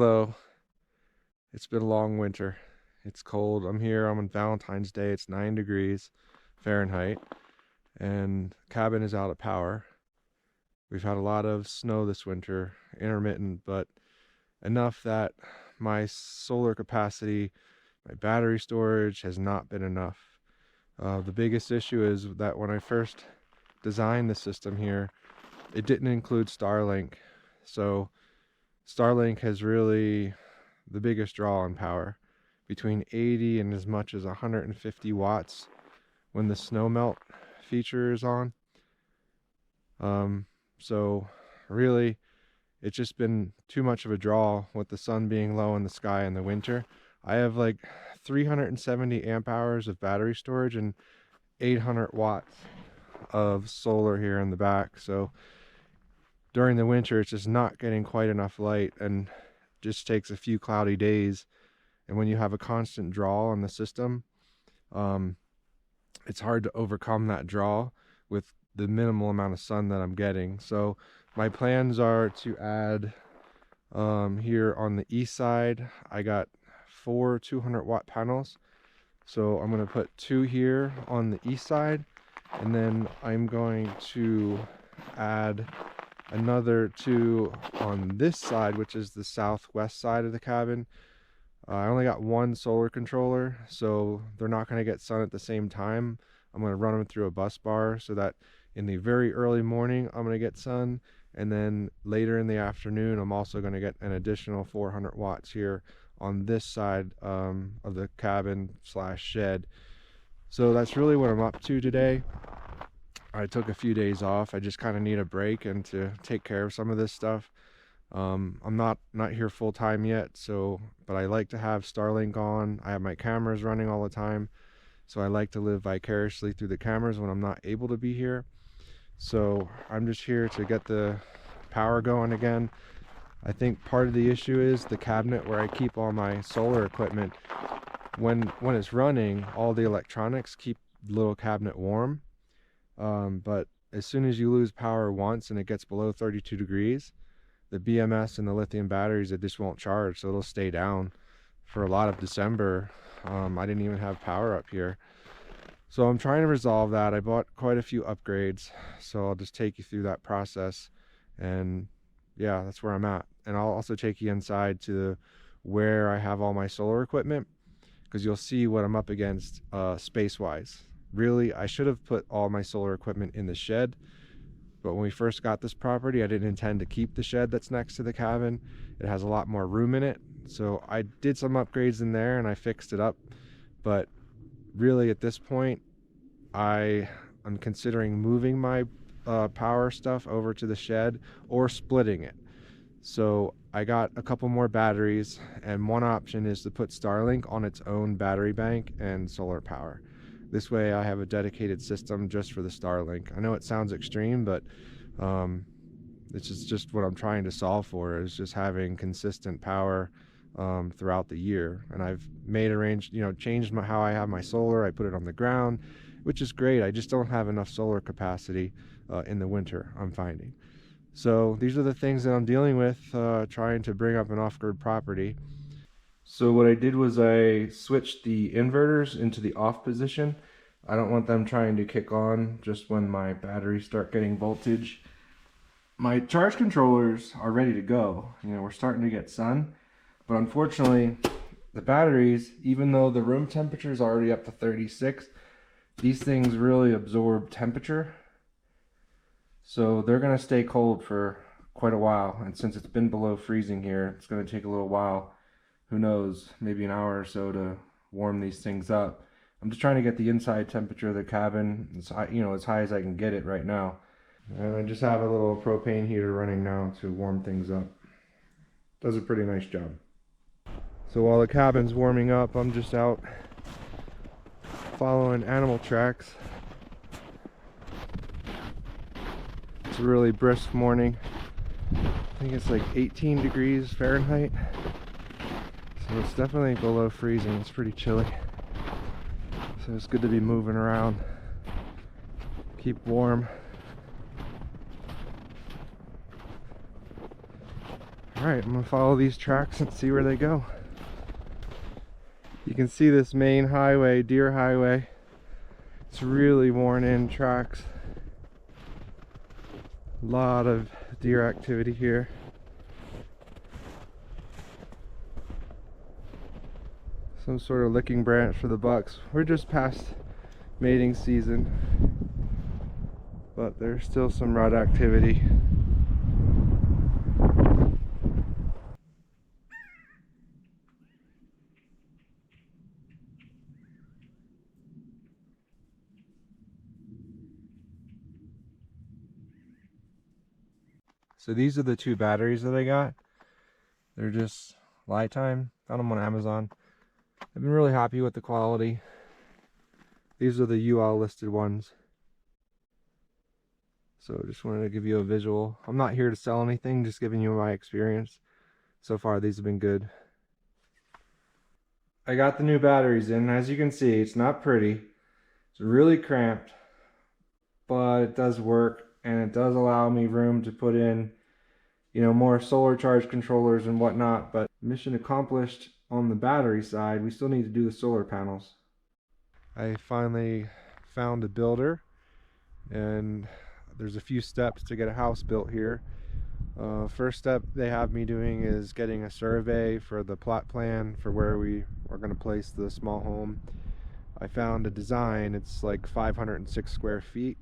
Hello. It's been a long winter. It's cold. I'm here. I'm on Valentine's Day. It's 9 degrees Fahrenheit, and the cabin is out of power. We've had a lot of snow this winter, intermittent, but enough that my solar capacity, my battery storage has not been enough. The biggest issue is that when I first designed the system here, it didn't include Starlink. So Starlink has really the biggest draw on power, between 80 and as much as 150 watts when the snow melt feature is on. So really, it's just been too much of a draw with the sun being low in the sky in the winter. I have like 370 amp hours of battery storage and 800 watts of solar here in the back. So during the winter, it's just not getting quite enough light and just takes a few cloudy days. And when you have a constant draw on the system, it's hard to overcome that draw with the minimal amount of sun that I'm getting. So my plans are to add here on the east side, I got 4 200-watt panels. So I'm going to put 2 here on the east side, and then I'm going to add another 2 on this side, which is the southwest side of the cabin. I only got 1 solar controller, so they're not going to get sun at the same time. I'm going to run them through a bus bar so that in the very early morning I'm going to get sun, and then later in the afternoon I'm also going to get an additional 400 watts here on this side of the cabin slash shed. So that's really what I'm up to today. I took a few days off. I just kind of need a break and to take care of some of this stuff. I'm not here full time yet, but I like to have Starlink on. I have my cameras running all the time, so I like to live vicariously through the cameras when I'm not able to be here. So I'm just here to get the power going again. I think part of the issue is the cabinet where I keep all my solar equipment. When it's running, all the electronics keep the little cabinet warm. But as soon as you lose power once and it gets below 32 degrees, the BMS and the lithium batteries, it just won't charge, so it'll stay down for a lot of December. I didn't even have power up here. So I'm trying to resolve that. I bought quite a few upgrades, so I'll just take you through that process. And yeah, that's where I'm at. And I'll also take you inside to where I have all my solar equipment, because you'll see what I'm up against space-wise. Really, I should have put all my solar equipment in the shed, but when we first got this property, I didn't intend to keep the shed that's next to the cabin. It has a lot more room in it, so I did some upgrades in there and I fixed it up. But really, at this point, I'm considering moving my power stuff over to the shed or splitting it. So I got a couple more batteries, and one option is to put Starlink on its own battery bank and solar power. This way I have a dedicated system just for the Starlink. I know it sounds extreme, but it's just what I'm trying to solve for, is just having consistent power throughout the year. And I've changed how I have my solar. I put it on the ground, which is great. I just don't have enough solar capacity in the winter, I'm finding. So these are the things that I'm dealing with, trying to bring up an off-grid property. So what I did was I switched the inverters into the off position. I don't want them trying to kick on just when my batteries start getting voltage. My charge controllers are ready to go. We're starting to get sun, but unfortunately the batteries, even though the room temperature is already up to 36, these things really absorb temperature. So they're going to stay cold for quite a while. And since it's been below freezing here, it's going to take a little while. Who knows, maybe an hour or so to warm these things up. I'm just trying to get the inside temperature of the cabin as high as I can get it right now. And I just have a little propane heater running now to warm things up. Does a pretty nice job. So while the cabin's warming up, I'm just out following animal tracks. It's a really brisk morning. I think it's like 18 degrees Fahrenheit. So it's definitely below freezing. It's pretty chilly. So it's good to be moving around. Keep warm. Alright, I'm gonna follow these tracks and see where they go. You can see this main highway, deer highway. It's really worn in tracks. A lot of deer activity here. Some sort of licking branch for the bucks. We're just past mating season, but there's still some rut activity. So these are the two batteries that I got. They're just Lithium. Found them on Amazon. I've been really happy with the quality. These are the UL listed ones. So just wanted to give you a visual. I'm not here to sell anything, just giving you my experience. So far these have been good. I got the new batteries in. As you can see, it's not pretty. It's really cramped, but it does work, and it does allow me room to put in, you know, more solar charge controllers and whatnot. But mission accomplished on the battery side. We still need to do the solar panels. I finally found a builder, and there's a few steps to get a house built here. First step they have me doing is getting a survey for the plot plan for where we are going to place the small home. I found a design. It's like 506 square feet,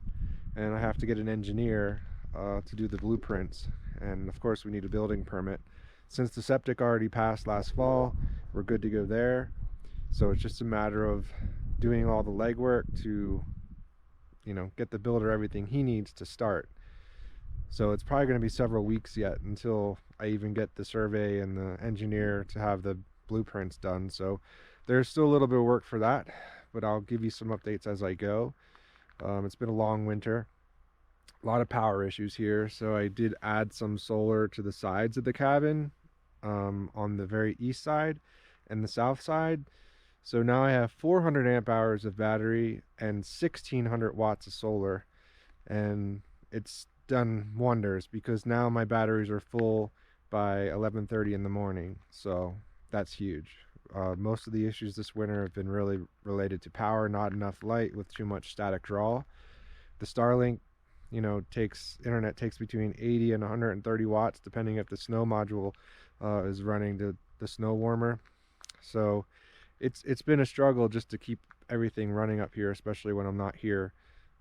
and I have to get an engineer to do the blueprints, and of course we need a building permit. Since the septic already passed last fall, we're good to go there. So it's just a matter of doing all the legwork to, you know, get the builder everything he needs to start. So it's probably going to be several weeks yet until I even get the survey and the engineer to have the blueprints done. So there's still a little bit of work for that, but I'll give you some updates as I go. It's been a long winter, a lot of power issues here, so I did add some solar to the sides of the cabin, on the very east side and the south side. So now I have 400 amp hours of battery and 1600 watts of solar, and it's done wonders because now my batteries are full by 11:30 in the morning. So that's huge. Most of the issues this winter have been really related to power, not enough light with too much static draw. The Starlink, you know, internet takes between 80 and 130 watts depending if the snow module is running the snow warmer. So it's been a struggle just to keep everything running up here, especially when I'm not here.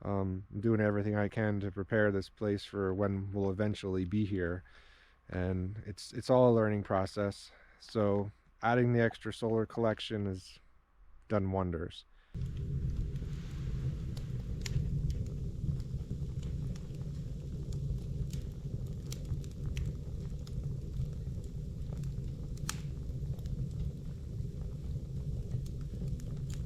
I'm doing everything I can to prepare this place for when we'll eventually be here, and it's all a learning process. So adding the extra solar collection has done wonders.